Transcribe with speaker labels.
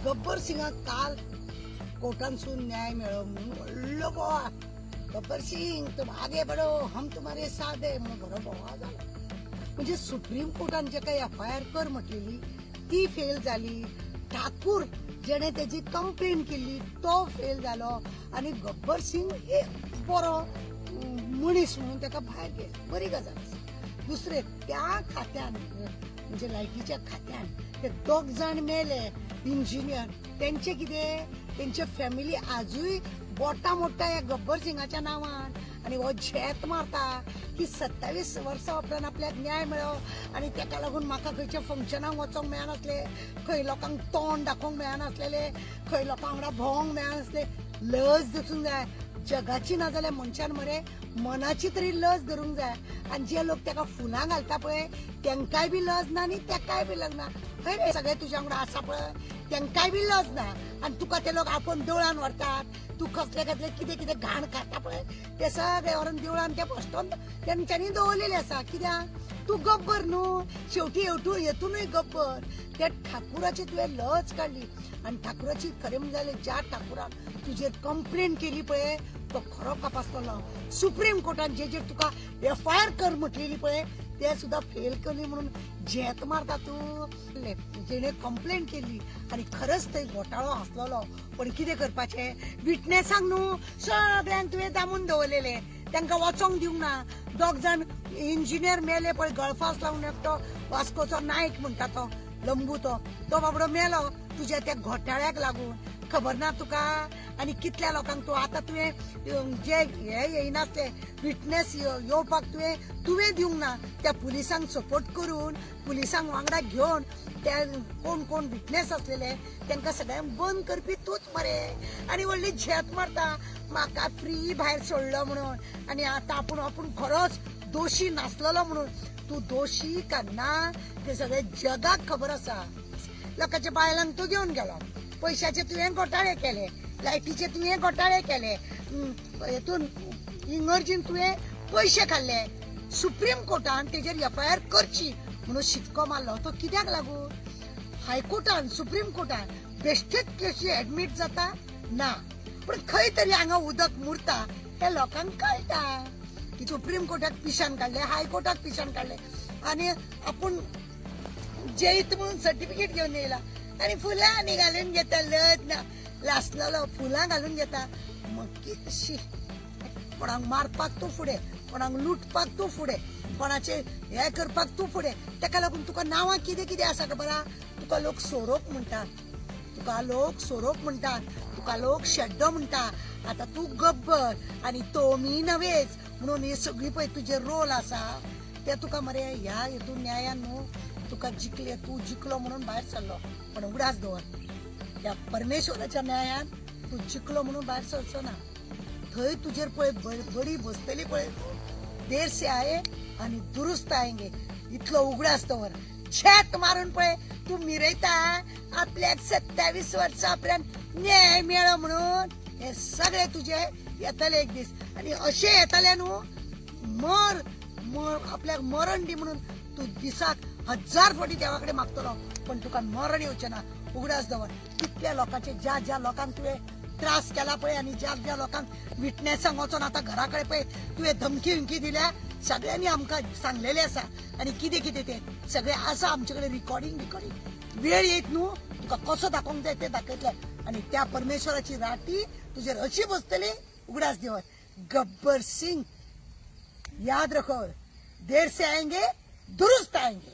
Speaker 1: गब्बर सिंगाक काल कोर्टांसून न्याय मेळ्ळो म्हणून व्हडलो बोवाळ. गब्बर सिंग तुम आगे बढ़ो, हम तुम्हारे साथ है म्हणून बरो बोवाळ जालो. म्हणजे सुप्रीम कोर्टान जे काही FIR कर म्हटलेली ती फेल जाली. ठाकूर जेणे त्याची कंप्लेन केली तो फेल जालो आणि गब्बर सिंग एक बरो मनीस म्हणून त्याका भायर गेलो. बरी गजाल आसा. दुसरे त्या खात्यान म्हणजे लायटीच्या खात्यान ते 2 जण मेले इंजिनियर. त्यांचे कितें त्यांचे फॅमिली आजूय बोटा मोडटा या गब्बर सिंगाच्या नावान आणि हो झेत मारता की 27 वर्सां उपरांत आपल्याक न्याय मेळ्ळो आणि ताका लागून म्हाका खंयच्या फंक्शनाक वचोंक मेळनासले, खंय लोकांक तोंड दाखोवंक मेळनासलेले, खंय लोकां वांगडा भोवंक मेळनासले. लज दसूंक जाय जगाची ना जाल्यार मनशान मरे मनाची तरी लज धरूंक जाय. आणि जे लोक ताका फुलां घालता पळय तेंकाय बी लज ना आनी तेकाय बी लज ना. खंय रे सगळे तुज्या वांगडा आसा पळय तेंकाय बी लज ना. आणि तुका ते लोक आपण देवळान व्हरतात, तू कसले कसले कितें कितें घाण खाता पळय ते सगळे व्हरून देवळान ते फस्टोन तेंच्यांनी दवरलेले आसा. कित्याक तू गब्बर न्हू, शेवटी हेतूनय गब्बर. त्या ठाकुराची तुवें लज काडली आणि ठाकुराची खरें म्हणजे ज्या ठाकुरान तुजेर कंप्लेन केली पळय तो खरो तपासतलो. सुप्रीम कोर्टान जे तुका FIR कर म्हटलेली पळय ते सुद्धा फेल केली म्हणून झेत मारता तू. जेणे कंप्लेन केली आणि खरंच थंय घोटाळो आसलेलो पण कितें करपाचें विटनेसांक न्हू सगळ्यांक तुवें दामून दवरलेले, तांकां वचोंक दिवंक ना. 2 जण इंजिनियर मेले पळय गळफास लावन एकटो वास्कोचो नायक म्हणटा तो लंबू तो बाबडो मेलो तुज्या त्या घोटाळ्याक लागून. खबर ना तुका. आणि कितल्या लोकांक तू आता तुवें जे हे येयनासले विटनेस येवपाक तुवें दिवंक ना. त्या पुलिसांक सपोर्ट करून पुलिसांक वांगडा घेवन त्या कोण विटनेस असलेले तांकां सगळ्यांक बंद करपी तूच मरे. आणि व्हडली झेत मारता म्हाका फ्री भायर सोडलो म्हणून आणि आता आपूण खरोच दोशी नासलेलो म्हणून. तू दोशी का ना ते सगळे जगाक खबर आसा. लोकांच्या बायलांक तू घेवन गेलो, पैशाचे तुवें घोटाळे केले, लायटीचे तुवें घोटाळे केले, हेतून इगर्जीन तुवें पैसे खाल्ले. सुप्रीम कोर्टान तेजेर FIR करची म्हणून शिक्को मारलो. तो कित्याक लागून हायकोर्टान सुप्रीम कोर्टान बेश्टेच केसी एडमीट जाता ना पण खंय तरी हांगा उदक मुरता हे लोकांक कळटा की सुप्रीम कोर्टाक पिशान काडले, हायकोर्टाक पिशान काडले आणि आपूण जैत म्हणून सर्टिफिकेट घेवन येयला आणि फुलां आनी घालून घेता. लज ना लासलेलो फुलां घालून घेता. मग कितशी कोणाक मारपाक तूं फुडें, कोणाक लुटपाक तूं फुडें, कोणाचे हे करपाक तूं फुडें. ताका लागून तुका नांवां कितें कितें आसा खबर आहा. तुका लोक सोरोप म्हणटात, तुका लोक शेड्डो म्हणटा. आता तू गब्बर आणि तो मी नव्हेच म्हणून ही सगळी पळय तुजे रोल आसा ते तुका मरे ह्या हेतून न्यायान न्हू तुका तू जिखलो म्हणून भायर सरलो पण उगडास दवर. त्या परमेश्वराच्या न्यायान तू जिखलो म्हणून भायर सरचो ना. थंय तुजेर पळय बडी बसतली पळय देर से आये आणि दुरुस्त आएंगे इतलो उगडास दवर. झेत मारून पळय तू मिरयता आपल्याक 27 वर्सां उपरांत न्याय मेळ्ळो म्हणून. हे सगळे तुजे येतले एक दीस आणि अशें येतले न्हू आपल्याक मरण दी म्हणून तू दिसाक 1000 फावटी देवा कडेन मागतलो पण तुका मरण येवचें ना. उगडास दवर. कितल्या लोकांचे ज्या लोकांक तुवें त्रास केला पळय आणि ज्या लोकांक विटनेसांक वचोन आतां घरा कडेन पळय तुवें धमकी दिल्या सगळ्यांनी आमकां सांगलेलें आसा आणि कितें ते सगळे आसा आमचे कडेन रिकॉर्डिंग. वेळ येत न्हू तुका कसो दाखोवंक जाय ते दाखयतले आणि त्या परमेश्वराची राटी तुजेर अशी बसतली. उगडास देवर. गब्बर सिंग याद रखो देर से आएंगे दुरुस्त आएंगे.